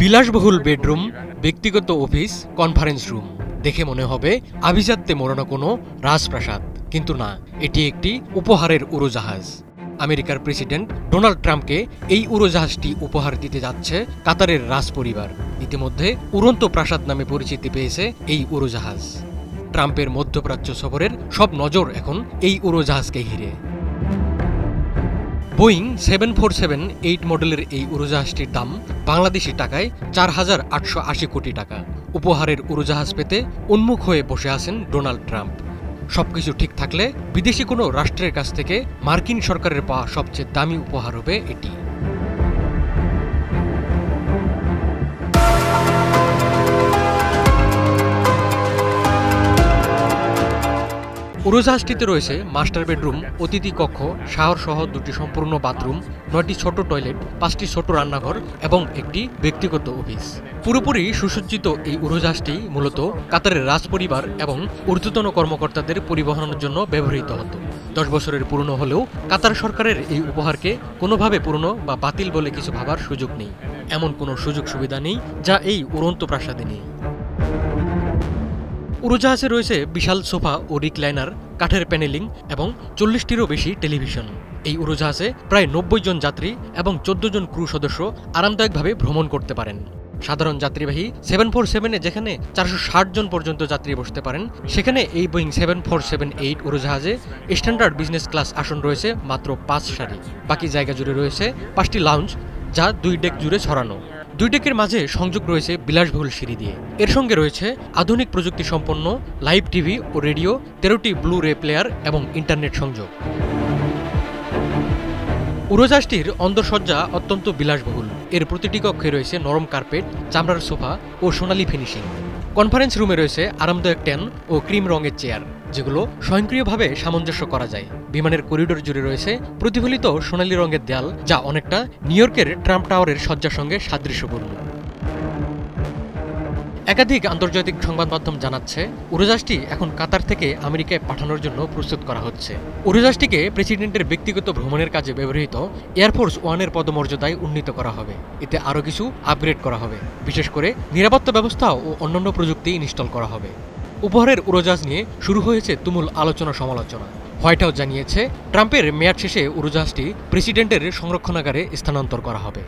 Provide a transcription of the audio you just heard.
বিলাসবহুল বেডরুম, ব্যক্তিগত office, conference room দেখে মনে হবে আভিজাত্যে মোড়ানো কোনো রাজপ্রাসাদ, কিন্তু না, এটি একটি উপহারের উড়োজাহাজ। আমেরিকার প্রেসিডেন্ট ডোনাল্ড ট্রাম্পকে এই উড়োজাহাজটি উপহার দিতে যাচ্ছে কাতারের রাজপরিবার। ইতিমধ্যে উড়ন্ত প্রাসাদ নামে পরিচিতি পেয়েছে এই উড়োজাহাজ। ট্রাম্পের মধ্যপ্রাচ্য সফরের সব নজর এখন এই উড়োজাহাজকে ঘিরে। বোয়িং 747-8 মডেলের এই উড়োজাহাজটির দাম বাংলাদেশি টাকায় 4,880 কোটি টাকা। উপহারের উড়োজাহাজ পেতে উন্মুখ হয়ে বসে আছেন ডোনাল্ড ট্রাম্প। সবকিছু ঠিক থাকলে বিদেশি কোনো রাষ্ট্রের কাছ থেকে মার্কিন সরকারের পাওয়া সবচেয়ে দামি উপহার হবে এটি। উড়োজাহাজটিতে রয়েছে মাস্টার বেডরুম, অতিথি কক্ষ, শাওয়ার সহ 2টি সম্পূর্ণ বাথরুম, 9টি ছোট টয়লেট, 5টি ছোট রান্নাঘর এবং একটি ব্যক্তিগত অফিস। পুরোপুরি সুসজ্জিত এই উড়োজাহাজটি মূলত কাতারের রাজপরিবার এবং ঊর্ধ্বতন কর্মকর্তাদের পরিবহনের জন্য ব্যবহৃত হতো। 10 বছরের পুরনো হলেও কাতার সরকারের এই উপহারকে কোনোভাবে পুরনো বা বাতিল বলে কিছু ভাবার সুযোগ নেই। এমন কোনো সুযোগ সুবিধা নেই যা এই উড়ন্ত প্রাসাদে নেই। উড়োজাহাজে রয়েছে বিশাল সোফা ও রিক্লাইনার, কাঠের প্যানেলিং এবং 40টিরও বেশি টেলিভিশন। এই উড়োজাহাজে প্রায় 90 জন যাত্রী এবং 14 জন ক্রু সদস্য আরামদায়কভাবে ভ্রমণ করতে পারেন। সাধারণ যাত্রীবাহী 747-এ যেখানে 460 জন পর্যন্ত যাত্রী বসতে পারেন, সেখানে এই বোয়িং 747-8 উড়োজাহাজে স্ট্যান্ডার্ড বিজনেস ক্লাস আসন রয়েছে মাত্র 5 সারি। বাকি জায়গা জুড়ে রয়েছে 5টি লাউঞ্জ, যা 2 ডেক জুড়ে ছড়ানো। 2 ডেকের মাঝে সংযোগ রয়েছে বিলাসবহুল সিঁড়ি দিয়ে। এর সঙ্গে রয়েছে আধুনিক প্রযুক্তি সম্পন্ন লাইভ টিভি ও রেডিও, 13টি ব্লু রে প্লেয়ার এবং ইন্টারনেট সংযোগ। উড়োজাহাজটির অন্দরসজ্জা অত্যন্ত বিলাসবহুল। এর প্রতিটি কক্ষে রয়েছে নরম কার্পেট, চামড়ার সোফা ও সোনালী ফিনিশিং। কনফারেন্স রুমে রয়েছে আরামদায়ক ট্যান ও ক্রিম রঙের চেয়ার, যেগুলো স্বয়ংক্রিয়ভাবে সামঞ্জস্য করা যায়। বিমানের করিডোর জুড়ে রয়েছে প্রতিফলিত সোনালী রঙের দেয়াল, যা অনেকটা নিউ ইয়র্কের ট্রাম্প টাওয়ারের সজ্জার সঙ্গে সাদৃশ্যপূর্ণ। একাধিক আন্তর্জাতিক সংবাদ মাধ্যম জানাচ্ছে উড়োজাহাজটি এখন কাতার থেকে আমেরিকায় পাঠানোর জন্য প্রস্তুত করা হচ্ছে। উড়োজাহাজটিকে প্রেসিডেন্টের ব্যক্তিগত ভ্রমণের কাজে ব্যবহৃত এয়ারফোর্স 1-এর পদমর্যাদায় উন্নীত করা হবে। এতে আরও কিছু আপগ্রেড করা হবে, বিশেষ করে নিরাপত্তা ব্যবস্থা ও অন্যান্য প্রযুক্তি ইনস্টল করা হবে। উপহারের উড়োজাহাজ নিয়ে শুরু হয়েছে তুমুল আলোচনা সমালোচনা। হোয়াইট হাউস জানিয়েছে ট্রাম্পের মেয়াদ শেষে উড়োজাহাজটি প্রেসিডেন্টের সংরক্ষণাগারে স্থানান্তর করা হবে।